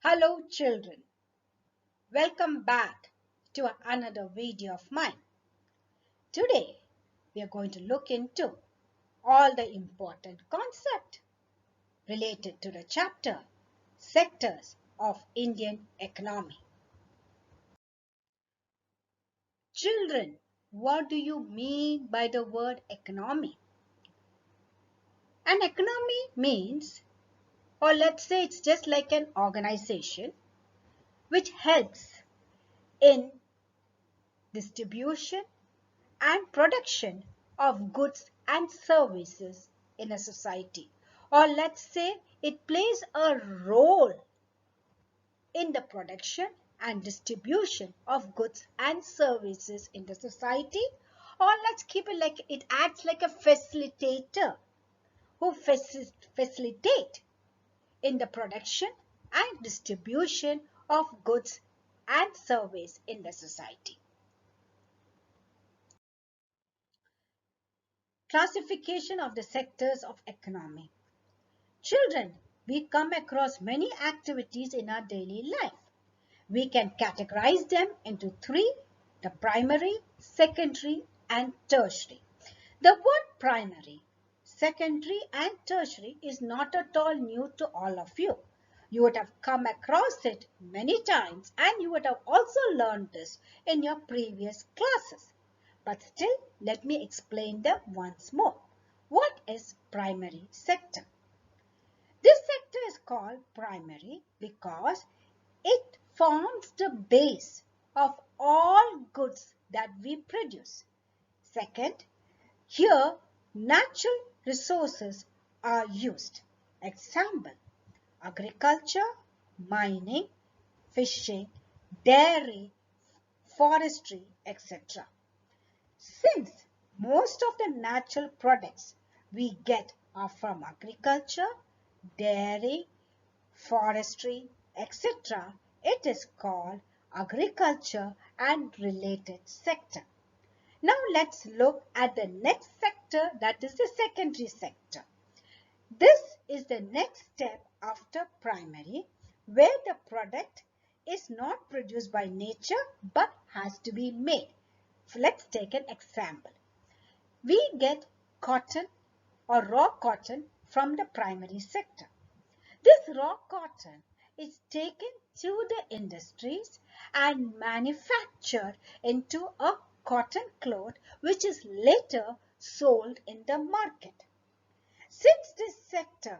Hello children, welcome back to another video of mine. Today we are going to look into all the important concepts related to the chapter sectors of Indian economy. Children, what do you mean by the word economy? An economy means, or let's say it's just like an organization which helps in distribution and production of goods and services in a society. Or let's say it plays a role in the production and distribution of goods and services in the society. Or let's keep it like it acts like a facilitator who facilitate in the production and distribution of goods and service in the society. Classification of the sectors of economy. Children, we come across many activities in our daily life. We can categorize them into three: the primary, secondary, and tertiary. The word primary, secondary, and tertiary is not at all new to all of you. You would have come across it many times and you would have also learned this in your previous classes. But still, let me explain them once more. What is primary sector? This sector is called primary because it forms the base of all goods that we produce. Second, here natural resources are used. Example, agriculture, mining, fishing, dairy, forestry, etc. Since most of the natural products we get are from agriculture, dairy, forestry, etc., it is called agriculture and related sector. Now let's look at the next sector, that is the secondary sector. This is the next step after primary, where the product is not produced by nature but has to be made. Let's take an example. We get cotton or raw cotton from the primary sector. This raw cotton is taken to the industries and manufactured into a cotton cloth which is later sold in the market. Since this sector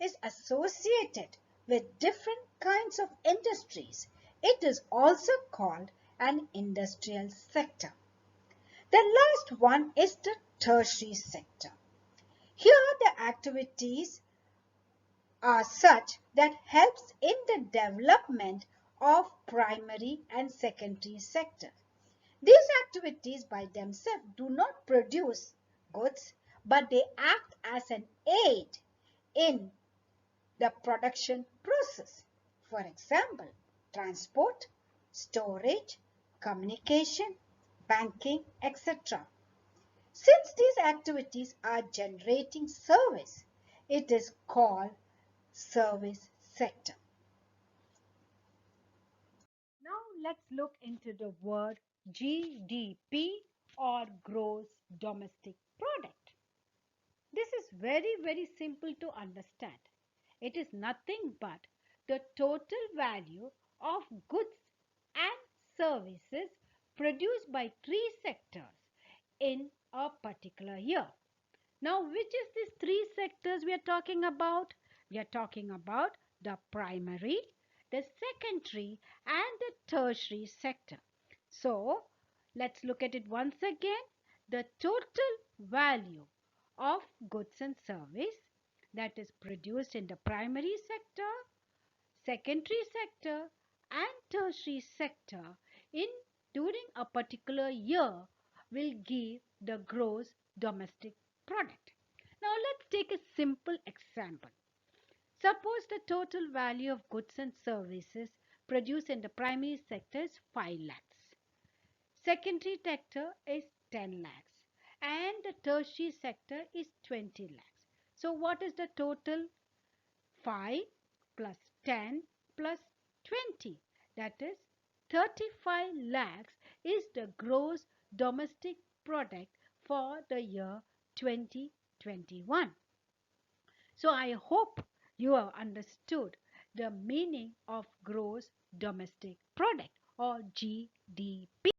is associated with different kinds of industries, it is also called an industrial sector. The last one is the tertiary sector. Here the activities are such that helps in the development of primary and secondary sector. These activities by themselves do not produce goods, but they act as an aid in the production process. For example, transport, storage, communication, banking, etc. Since these activities are generating service, it is called service sector. Now let's look into the word GDP or gross domestic product. This is very simple to understand. It is nothing but the total value of goods and services produced by three sectors in a particular year. Now, which is these three sectors we are talking about? We are talking about the primary, the secondary, and the tertiary sector. So, let's look at it once again. The total value of goods and service that is produced in the primary sector, secondary sector, and tertiary sector in during a particular year will give the gross domestic product. Now let's take a simple example. Suppose the total value of goods and services produced in the primary sector is 5 lakhs. Secondary sector is 10 lakhs and the tertiary sector is 20 lakhs. So what is the total? 5 plus 10 plus 2020. That is 35 lakhs is the gross domestic product for the year 2021. So I hope you have understood the meaning of gross domestic product or GDP.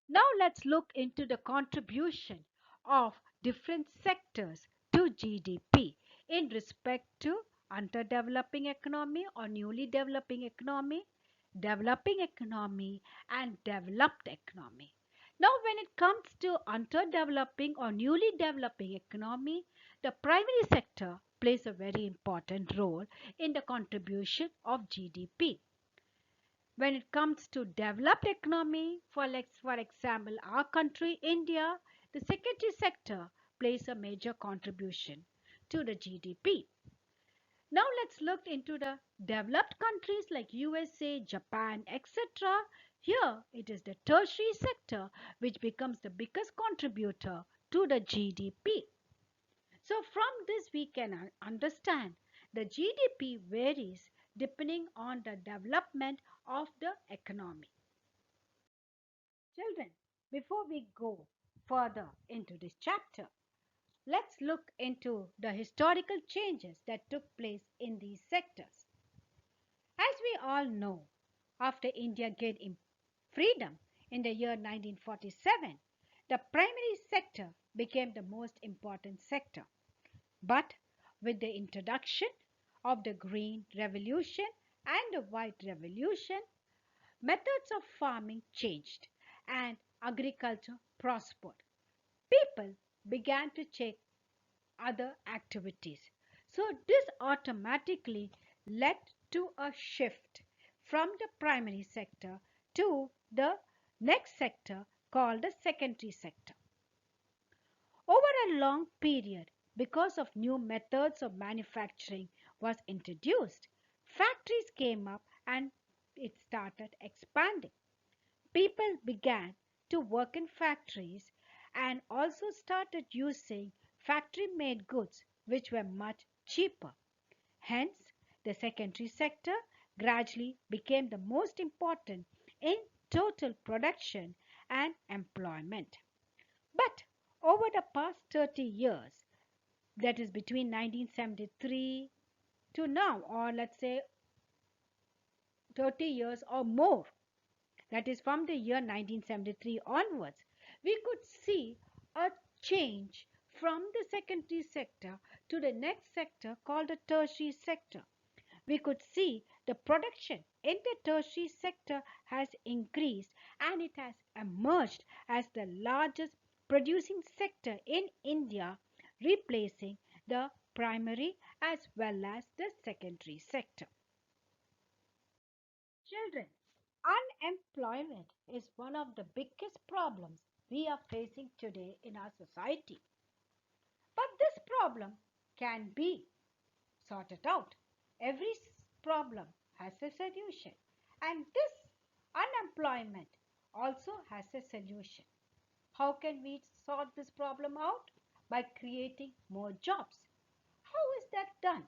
Now let's look into the contribution of different sectors to GDP in respect to underdeveloping economy or newly developing economy, developing economy and developed economy. Now when it comes to underdeveloping or newly developing economy, the primary sector plays a very important role in the contribution of GDP. When it comes to developed economy, for example, our country, India, the secondary sector plays a major contribution to the GDP. Now let's look into the developed countries like USA, Japan, etc. Here it is the tertiary sector which becomes the biggest contributor to the GDP. So from this we can understand the GDP varies depending on the development of the economy. Children, before we go further into this chapter, let's look into the historical changes that took place in these sectors. As we all know, after India gained freedom in the year 1947, the primary sector became the most important sector. But with the introduction of the Green Revolution and the White Revolution, methods of farming changed and agriculture prospered. People began to check other activities. So this automatically led to a shift from the primary sector to the next sector called the secondary sector. Over a long period, because of new methods of manufacturing was introduced, factories came up and it started expanding. People began to work in factories and also started using factory-made goods which were much cheaper. Hence, the secondary sector gradually became the most important in total production and employment. But over the past 30 years, that is between 1973 to now, or let's say 30 years or more, that is from the year 1973 onwards, we could see a change from the secondary sector to the next sector called the tertiary sector. We could see the production in the tertiary sector has increased and it has emerged as the largest producing sector in India, replacing the primary as well as the secondary sector. Children, unemployment is one of the biggest problems we are facing today in our society. But this problem can be sorted out. Every problem has a solution, and this unemployment also has a solution. How can we sort this problem out? By creating more jobs. How is that done?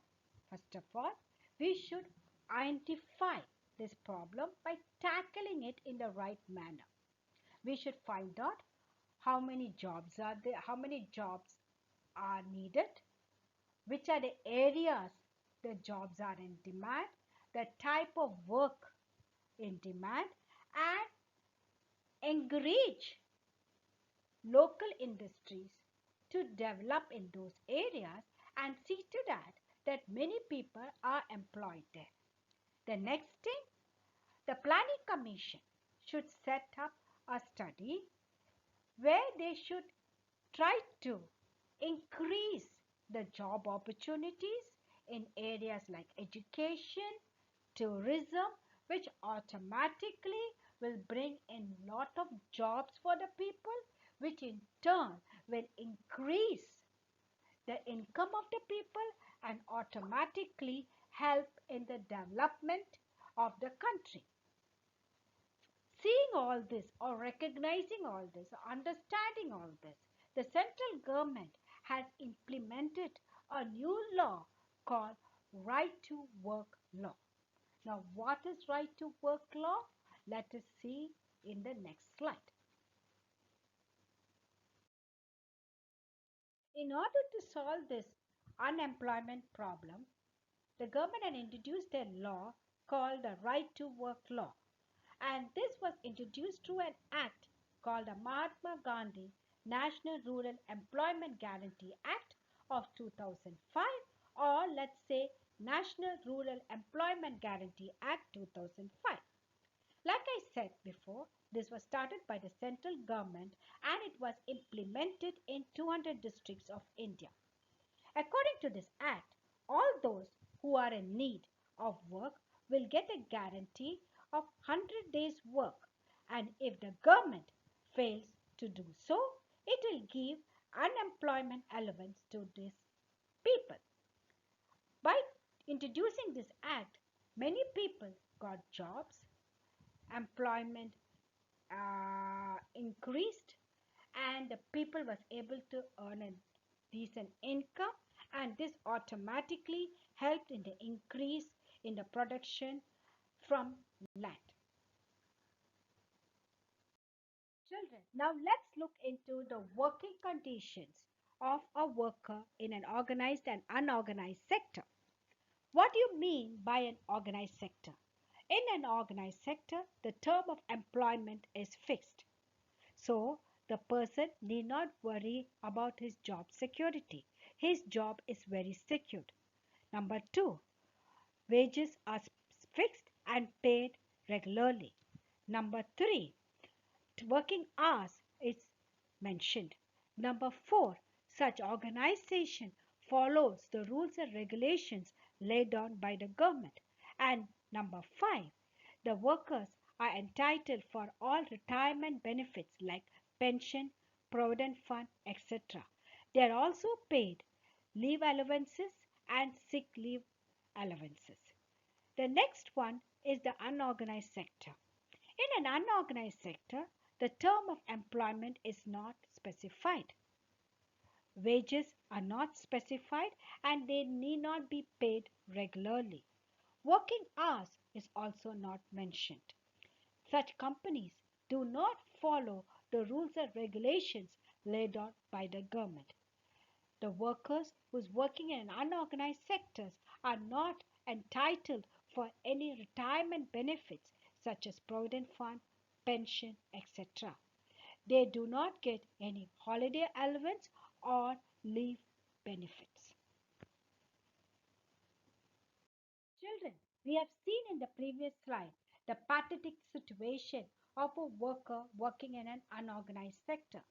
First of all, we should identify this problem by tackling it in the right manner. We should find out how many jobs are there, how many jobs are needed, which are the areas the jobs are in demand, the type of work in demand, and encourage local industries to develop in those areas and see to that many people are employed there. The next thing, the planning commission should set up a study where they should try to increase the job opportunities in areas like education, tourism, which automatically will bring in lot of jobs for the people, which in turn will increase the income of the people and automatically help in the development of the country. Seeing all this or recognizing all this, or understanding all this, the central government has implemented a new law called right to work law. Now, what is right to work law? Let us see in the next slide. In order to solve this unemployment problem, the government had introduced a law called the Right to Work Law. And this was introduced through an act called the Mahatma Gandhi National Rural Employment Guarantee Act of 2005, or let's say National Rural Employment Guarantee Act 2005. Like I said before, this was started by the central government and it was implemented in 200 districts of India. According to this act, all those who are in need of work will get a guarantee of 100 days work, and if the government fails to do so, it will give unemployment allowance to these people. By introducing this act, many people got jobs, employment increased, and the people was able to earn a decent income, and this automatically helped in the increase in the production from land. Children, now let's look into the working conditions of a worker in an organized and unorganized sector. What do you mean by an organized sector? In an organized sector, the term of employment is fixed. So, the person need not worry about his job security. His job is very secured. Number two, wages are fixed and paid regularly. Number three, working hours is mentioned. Number four, such organization follows the rules and regulations laid down by the government. And number five, the workers are entitled for all retirement benefits like pension, provident fund, etc. They are also paid leave allowances and sick leave allowances. The next one is the unorganized sector. In an unorganized sector, the term of employment is not specified. Wages are not specified and they need not be paid regularly. Working hours is also not mentioned. Such companies do not follow the rules and regulations laid out by the government. The workers who's working in unorganized sectors are not entitled for any retirement benefits such as provident fund, pension, etc. They do not get any holiday allowance or leave benefits. Children, we have seen in the previous slide the pathetic situation of a worker working in an unorganized sector.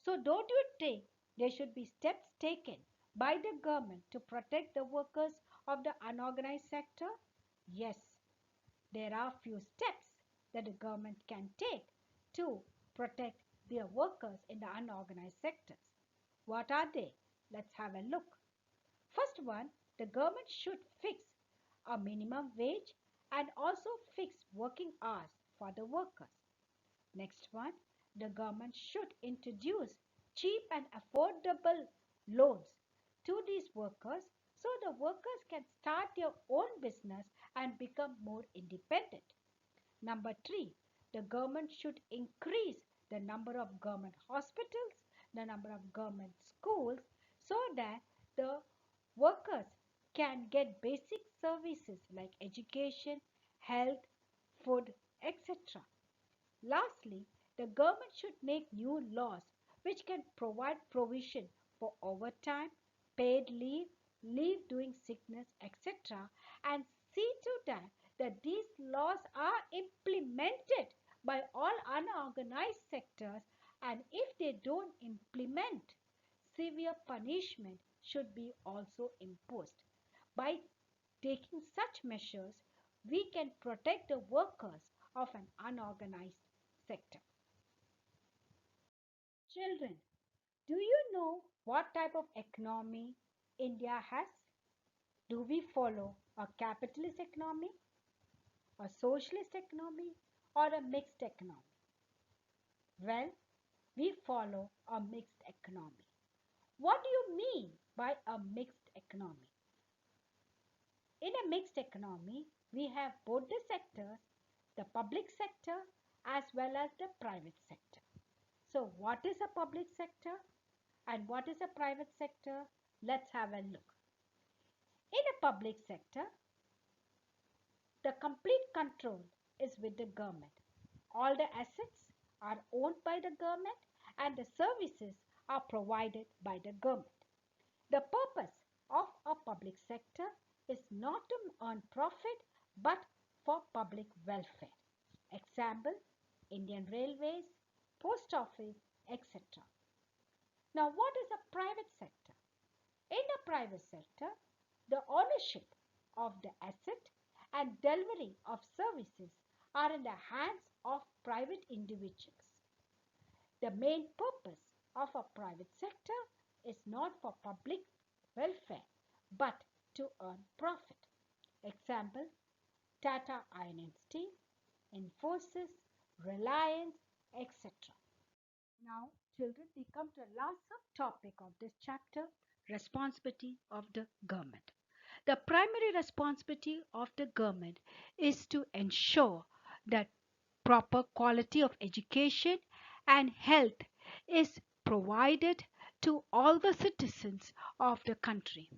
So don't you think there should be steps taken by the government to protect the workers of the unorganized sector? Yes, there are few steps that the government can take to protect their workers in the unorganized sectors. What are they? Let's have a look. First one, the government should fix a minimum wage and also fix working hours for the workers. Next one, the government should introduce cheap and affordable loans to these workers so the workers can start their own business and become more independent. Number three, the government should increase the number of government hospitals, the number of government schools so that the workers can get basic services like education, health, food, etc. Lastly, the government should make new laws which can provide provision for overtime, paid leave, leave during sickness, etc. and see to that these laws are implemented by all unorganized sectors, and if they don't implement, severe punishment should be also imposed. By taking such measures, we can protect the workers of an unorganized sector. Children, do you know what type of economy India has? Do we follow a capitalist economy, a socialist economy, or a mixed economy? Well, we follow a mixed economy. What do you mean by a mixed economy? In a mixed economy, we have both the sectors, the public sector as well as the private sector. So what is a public sector and what is a private sector? Let's have a look. In a public sector, the complete control is with the government. All the assets are owned by the government and the services are provided by the government. The purpose of a public sector is not to earn profit but for public welfare. Example, Indian Railways, Post Office, etc. Now, what is a private sector? In a private sector, the ownership of the asset and delivery of services are in the hands of private individuals. The main purpose of a private sector is not for public welfare but to earn profit. Example, Tata Iron and Steel, Infosys, Reliance, etc. Now, children, we come to the last subtopic of this chapter, responsibility of the government. The primary responsibility of the government is to ensure that proper quality of education and health is provided to all the citizens of the country.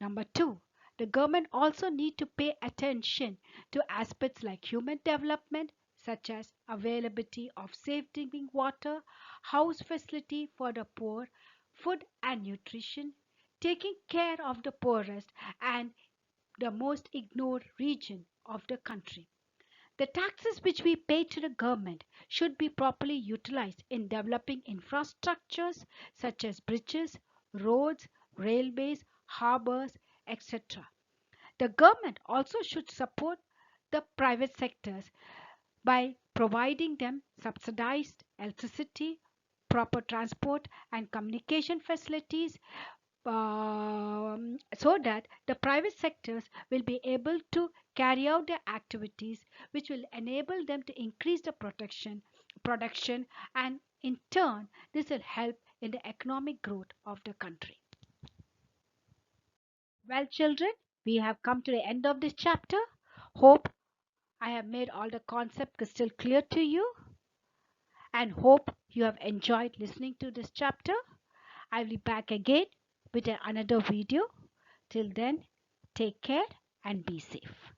Number two, the government also need to pay attention to aspects like human development, such as availability of safe drinking water, house facility for the poor, food and nutrition, taking care of the poorest and the most ignored region of the country. The taxes which we pay to the government should be properly utilized in developing infrastructures such as bridges, roads, railways, harbors, etc. The government also should support the private sectors by providing them subsidized electricity, proper transport and communication facilities, so that the private sectors will be able to carry out their activities which will enable them to increase the production, and in turn this will help in the economic growth of the country. Well, children, we have come to the end of this chapter. Hope I have made all the concept crystal clear to you and hope you have enjoyed listening to this chapter. I'll be back again with another video. Till then, take care and be safe.